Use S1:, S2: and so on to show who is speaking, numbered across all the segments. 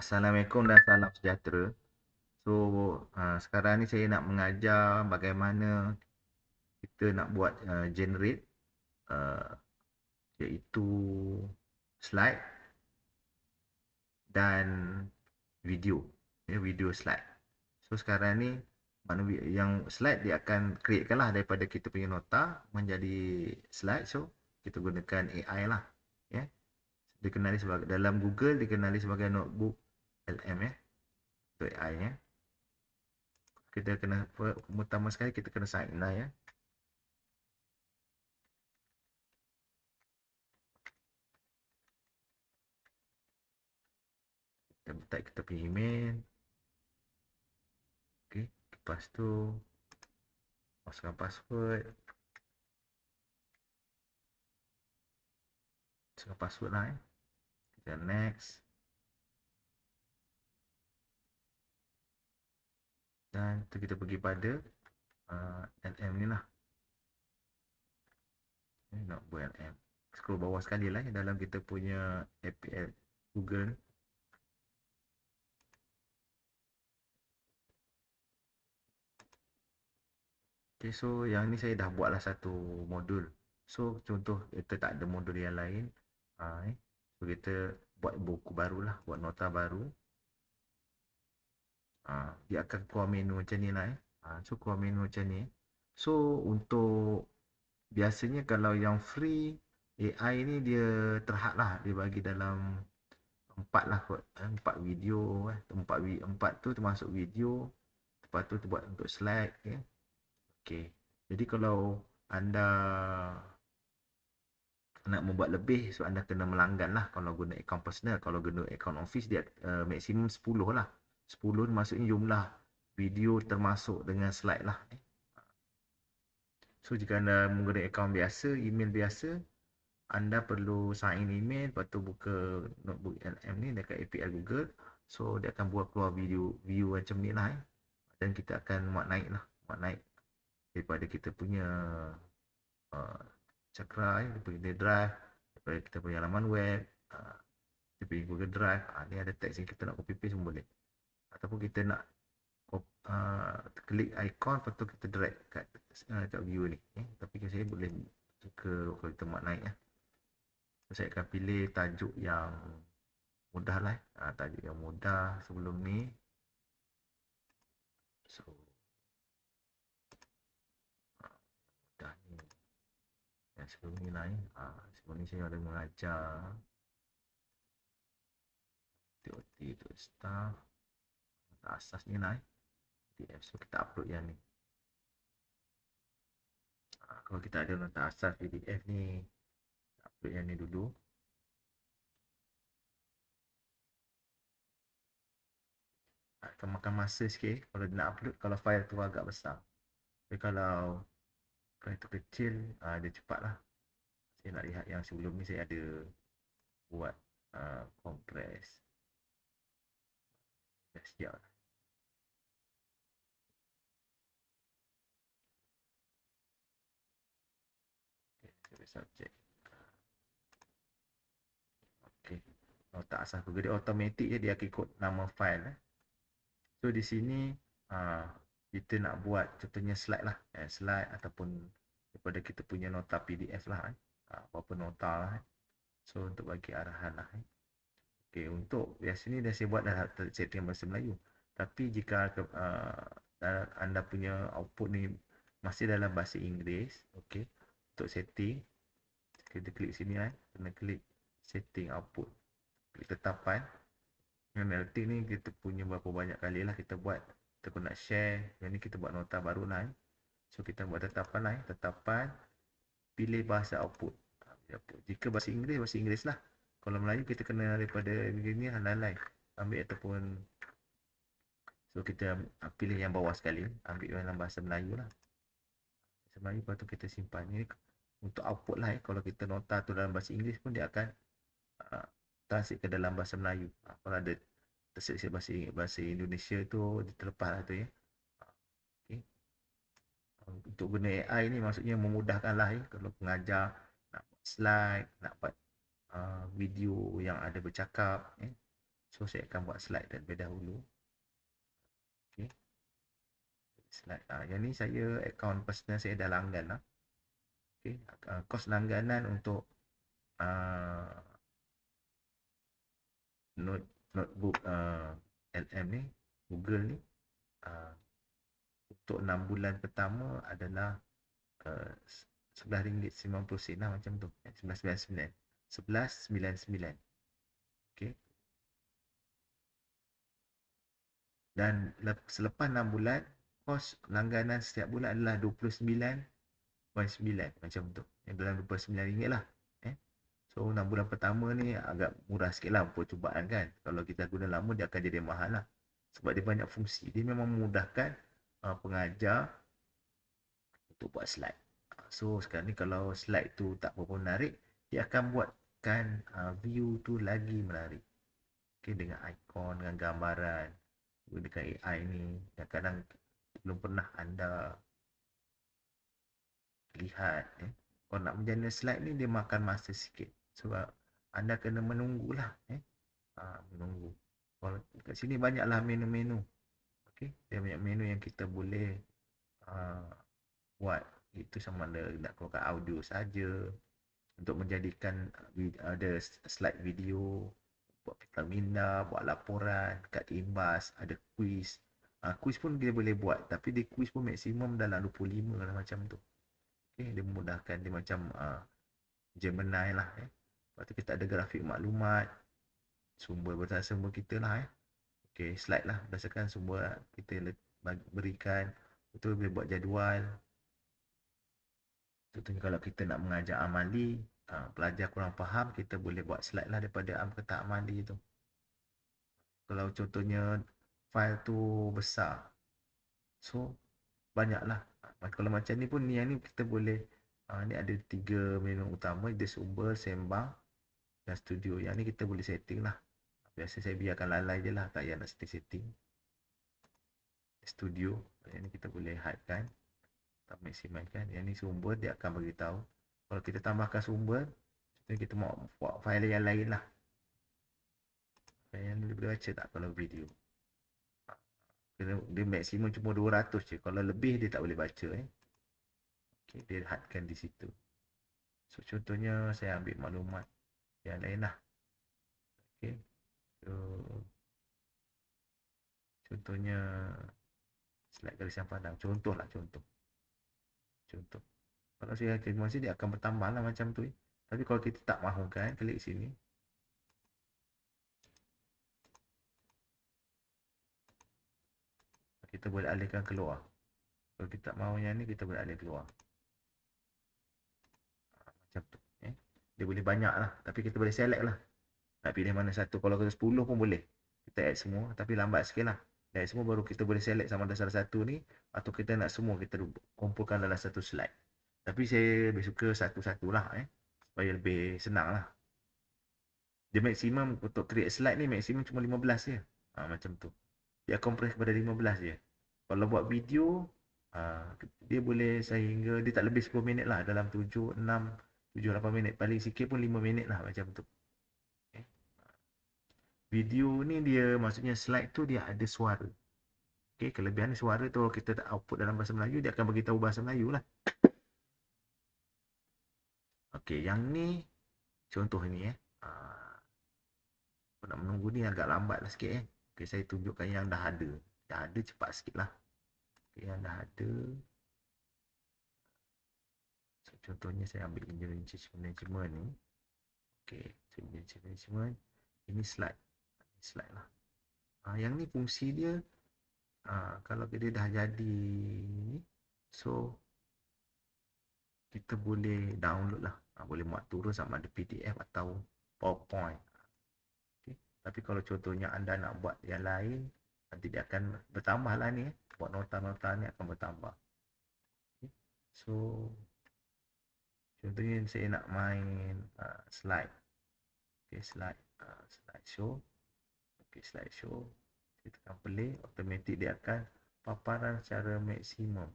S1: Assalamualaikum dan salam sejahtera. So, sekarang ni saya nak mengajar bagaimana kita nak buat generate uh, iaitu slide dan video. Video slide. So, sekarang ni yang slide dia akan createkan lah daripada kita punya nota menjadi slide. So, kita gunakan AI lah. Ya. Dikenali sebagai, dalam Google dikenali sebagai notebook LM ya. Untuk AI ya. Kita kena, pertama sekali kita kena sign in lah ya. Kita type kita punya email. Okey, lepas tu masukkan password. Masukkan password lah Kita next. Dan tu kita pergi pada LM ni lah. Nak buat LM. Scroll bawah sekali lah dalam kita punya APL Google. Okay, so yang ni saya dah buat lah satu modul. So contoh kita tak ada modul yang lain. So kita buat buku baru lah, buat nota baru. Dia akan keluar menu macam ni lah So keluar menu macam ni. So untuk biasanya kalau yang free AI ni dia terhad lah, dia bagi dalam 4 lah kot, 4 video 4 tu termasuk video. Lepas tu buat untuk slide Okay. Jadi kalau anda nak membuat lebih, so anda kena melanggan lah kalau guna akaun personal. Kalau guna akaun office dia maksimum 10 lah. 10 maksudnya jumlah video termasuk dengan slide lah. So jika anda menggunakan akaun biasa, email biasa, anda perlu sign in email, lepas tu buka notebook LM ni dekat API Google. So dia akan buat keluar view macam ni lah Dan kita akan muat naik lah, muat naik daripada kita punya cakra daripada drive, daripada kita punya laman web, kita pergi Google Drive. Ni ada teks yang kita nak copy paste pun boleh, ataupun kita nak klik icon, lepas tu kita drag kat view ni tapi saya boleh suka kalau kita muat naik saya akan pilih tajuk yang mudah lah tajuk yang mudah sebelum ni. So mudah ni yang sebelum ni lah sebelum ni saya ada mengajar TOT untuk staff asas ni lah PDF. So kita upload yang ni. Kalau kita ada nota asas PDF ni, upload yang ni dulu. Akan makan masa sikit kalau nak upload, kalau file tu agak besar. Tapi kalau file tu kecil, dia cepat lah. Saya nak lihat yang sebelum ni saya ada buat compress. Dah siap lah. Okay, subjek. Okay. Nota asas Google dia automatic je, dia akan ikut nama file So di sini kita nak buat contohnya slide lah, slide ataupun daripada kita punya nota PDF lah, apa nota lah. So untuk bagi arahan lah. Okay, untuk biasa ni dah saya buat dah setting bahasa Melayu. Tapi jika anda punya output ni masih dalam bahasa Inggeris, okay, untuk setting kita klik sini lah, kena klik setting output, klik tetapan. Melting ni kita punya berapa banyak kali lah kita buat. Kita pun nak share. Yang ni kita buat nota baru lah So kita buat tetapan lah tetapan, pilih bahasa output. Jika bahasa Inggeris lah. Kalau Melayu kita kena daripada begini halal ambil ataupun so kita pilih yang bawah sekali, ambil dalam bahasa Melayu lah. Bahasa Melayu, lepas tu kita simpan ni untuk output lah Kalau kita nota tu dalam bahasa Inggeris pun dia akan translate ke dalam bahasa Melayu. Kalau ada terselit bahasa Indonesia tu dia terlepas lah tu Okay. Untuk guna AI ni maksudnya memudahkan lah kalau pengajar nak buat slide, nak buat video yang ada bercakap So saya akan buat slide terlebih dahulu. Okey. Slide. Yang ni saya akaun personal saya dah langgan lah. Okey. Kos langganan untuk uh, notebook LM ni, Google ni, uh, untuk 6 bulan pertama adalah RM11.90 lah macam tu. 11.99. 11.99. Okey. Dan selepas 6 bulan, kos langganan setiap bulan adalah RM29.9 macam tu. Yang dalam RM29 lah. So 6 bulan pertama ni agak murah sikit lah percubaan kan. Kalau kita guna lama dia akan jadi mahal lah. Sebab dia banyak fungsi. Dia memang memudahkan pengajar untuk buat slide. So sekarang ni kalau slide tu tak berapa menarik, dia akan buatkan view tu lagi menarik. Okay, dengan ikon, dengan gambaran, gunakan AI ni yang kadang belum pernah anda lihat. Kalau nak menjana slide ni dia makan masa sikit. Sebab anda kena menunggulah. Menunggu. Kalau kat sini banyaklah menu-menu. Okay, dia banyak menu yang kita boleh buat. Itu sama ada nak keluarkan audio saja, untuk menjadikan ada slide video, buat vitamin minda, buat laporan, kad imbas, ada quiz. Quiz pun dia boleh buat, tapi dia quiz pun maksimum dalam 25 lah macam tu. Okay, dia memudahkan, dia macam Gemini lah. Lepas tu kita ada grafik maklumat, sumber berdasarkan sumber kita lah. Okay, slide lah berdasarkan sumber kita berikan. Betul boleh buat jadual. Contohnya kalau kita nak mengajar amali, pelajar kurang faham, kita boleh buat slide lah daripada kata amali tu. Kalau contohnya file tu besar, so banyaklah. Kalau macam ni pun, yang ni kita boleh, ni ada 3 menu utama, dia sumber, sembang dan studio. Yang ni kita boleh setting lah. Biasa saya biarkan lalai je lah, tak payah nak setting-setting. Studio, yang ni kita boleh hide kan, tak maksimalkan. Yang ni sumber, dia akan beritahu. Kalau kita tambahkan sumber, kita mau buat file yang lain lah. File yang boleh baca tak kalau video. Dia maksimum cuma 200 je. Kalau lebih dia tak boleh baca. Okay, dia hadkan di situ. So contohnya saya ambil maklumat yang lain lah. Okay. So contohnya slide garisan padang. Contoh. Kalau saya aktivasi dia akan bertambah lah macam tu. Tapi kalau kita tak mahukan, klik sini. Kita boleh alihkan keluar. Kalau kita tak mahu yang ni, kita boleh alih keluar. Macam tu. Dia boleh banyak lah. Tapi kita boleh select lah. Nak pilih mana satu. Kalau kita 10 pun boleh. Kita add semua. Tapi lambat sikit lah. Add semua baru kita boleh select sama ada salah satu ni. Atau kita nak semua kita kumpulkan dalam satu slide. Tapi saya lebih suka satu-satu lah. Supaya lebih senang lah. Dia maksimum untuk create slide ni maksimum cuma 15 je. Macam tu. Dia compress kepada 15 je. Kalau buat video, dia boleh sehingga dia tak lebih 10 minit lah. Dalam 7, 6, 7, 8 minit. Paling sikit pun 5 minit lah macam tu. Okay. Video ni dia maksudnya slide tu dia ada suara. Okay, kelebihan suara tu kita tak output dalam bahasa Melayu, dia akan beritahu bahasa Melayu lah. Okay, yang ni contoh ni nak menunggu ni agak lambat lah sikit. Okay, saya tunjukkan yang dah ada. Dah ada cepat sikit lah. Okay, yang dah ada. So, contohnya saya ambil engineering change management ni. Okay, engineering change management. Ini slide. Slide lah. Yang ni fungsi dia, kalau dia dah jadi ni, so kita boleh download lah. Boleh muat turun sama ada PDF atau PowerPoint. Okay. Tapi kalau contohnya anda nak buat yang lain, nanti dia akan bertambah lah ni. Buat nota-nota ni akan bertambah. Okay. So contohnya saya nak main slide. Okay, slide show. Okay, slide show. Kita tekan play, automatik dia akan paparan secara maksimum.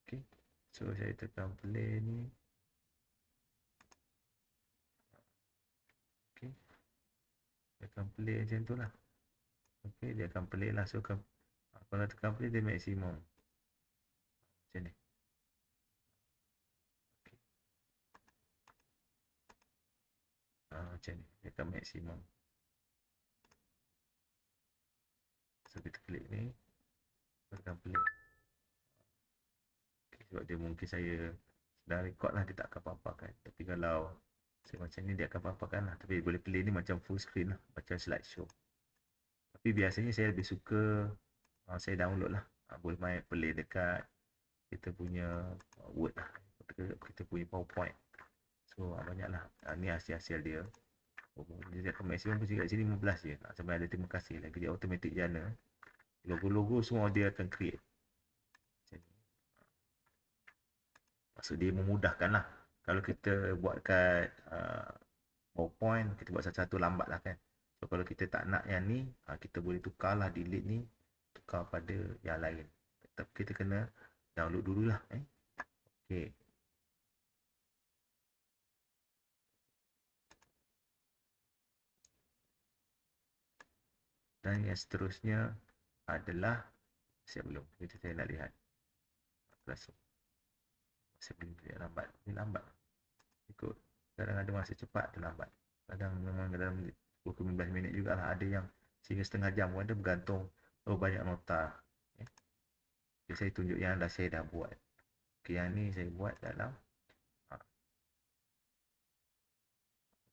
S1: Okay, so saya tekan play ni. akan play macam tu lah. Okey, dia akan play lah. So kalau tekan play dia maksimum macam ni. Okay. Macam ni dia akan maksimum. So kita klik ni, tekan play. Okay, sebab dia mungkin saya sedang record lah, dia tak akan paparkan. Tapi kalau saya macam ni dia akan paparkan lah. Tapi boleh play ni macam full screen lah, macam slideshow. Tapi biasanya saya lebih suka saya download lah. Boleh main play dekat kita punya Word lah, kita punya PowerPoint. So banyak lah. Ni hasil-hasil dia. Dia akan maksimum pun kat sini 15 je. Sampai ada terima kasih lagi. Dia automatic jana. Logo-logo semua dia akan create. Maksud dia memudahkan lah. Kalau kita buat kat PowerPoint, kita buat satu-satu lambat lah kan. So kalau kita tak nak yang ni, kita boleh tukar lah, delete ni, tukar pada yang lain. Tapi kita kena download dululah. Okay. Dan yang seterusnya adalah, siap belum? Saya nak lihat. Masih belum lihat, lambat. Ini lambat. Ikut. Kadang ada masa cepat, ada lambat. Kadang memang dalam 10-15 minit jugalah. Ada yang sehingga setengah jam pun ada, bergantung banyak nota. Okay, saya tunjuk yang saya dah buat. Okay, yang ni saya buat dalam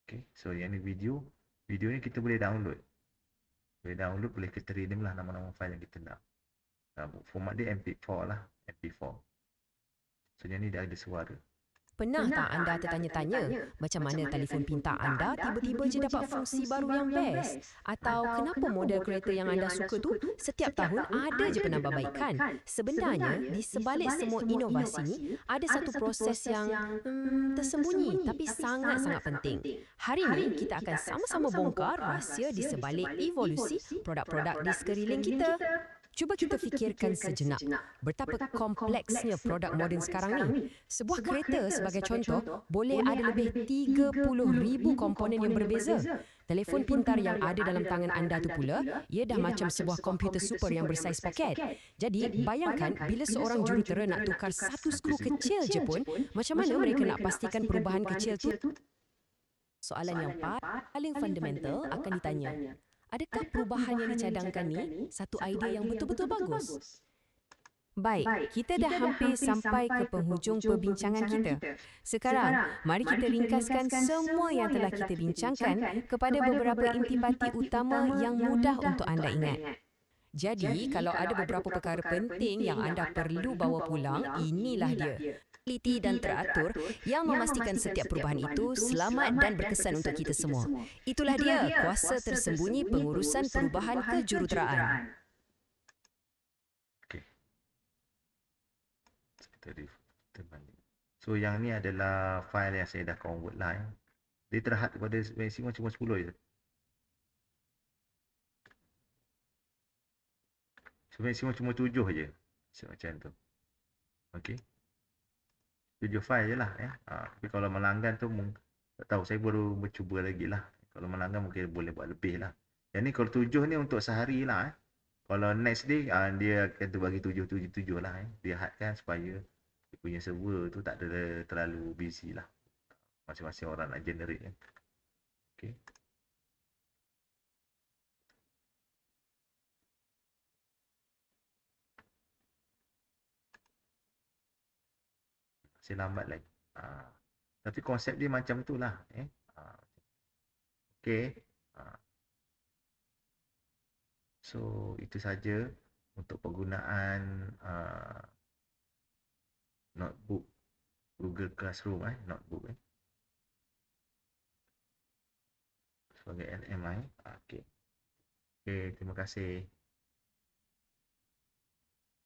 S1: okay, so yang ni video. Video ni kita boleh download. Boleh kita rename lah nama-nama file yang kita nak. Format dia MP4 lah, MP4. So yang ni dia ada suara.
S2: Pernah tak anda tertanya-tanya macam mana telefon pintar anda tiba-tiba je dapat fungsi baru yang best? Atau kenapa model kereta yang anda suka tu setiap tahun ada je penambahbaikan? Sebenarnya, di sebalik semua inovasi ni, ada satu proses yang tersembunyi tapi sangat-sangat penting. Hari ini, kita akan sama-sama bongkar rahsia di sebalik evolusi produk-produk di sekeliling kita. Cuba kita fikirkan sejenak, betapa kompleksnya produk moden sekarang ni. Sebuah kereta sebagai contoh, boleh ada lebih 30,000 komponen yang berbeza. Telefon pintar yang ada dalam tangan anda tu pula, ia dah macam sebuah komputer super yang bersaiz poket. Jadi, bayangkan bila seorang jurutera nak tukar satu skru kecil je pun, macam mana mereka nak pastikan perubahan kecil tu? Soalan yang paling fundamental akan ditanya. Adakah perubahan yang dicadangkan ni satu idea yang betul-betul bagus? Baik, kita dah hampir sampai ke penghujung perbincangan kita. Sekarang, mari kita ringkaskan semua yang telah kita bincangkan kepada beberapa intipati utama yang mudah untuk anda ingat. Jadi, kalau ada beberapa perkara penting yang anda perlu bawa pulang, inilah dia. Teliti dan teratur yang memastikan setiap perubahan itu selamat dan berkesan untuk kita semua. Itulah dia kuasa tersembunyi pengurusan perubahan kejuruteraan.
S1: Okey. So yang ni adalah file yang saya dah convert lah. Dia terhad kepada maksimum cuma 10 je. So maksimum cuma 7 je. So, macam tu. Okey. 7 file je lah. Tapi kalau melanggan tu tak tahu, saya baru mencuba lagi lah. Kalau melanggan mungkin boleh buat lebih lah. Yang ni kalau 7 ni untuk sehari lah. Kalau next day dia akan bagi 7 lah. Dia hadkan supaya dia punya server tu tak ada terlalu busy lah. Masing-masing orang nak generate kan. Okay. Masih lambat lagi. Tapi konsep dia macam tu lah. Okay. So itu saja untuk penggunaan notebook Google Classroom notebook sebagai LMI. Okay, terima kasih.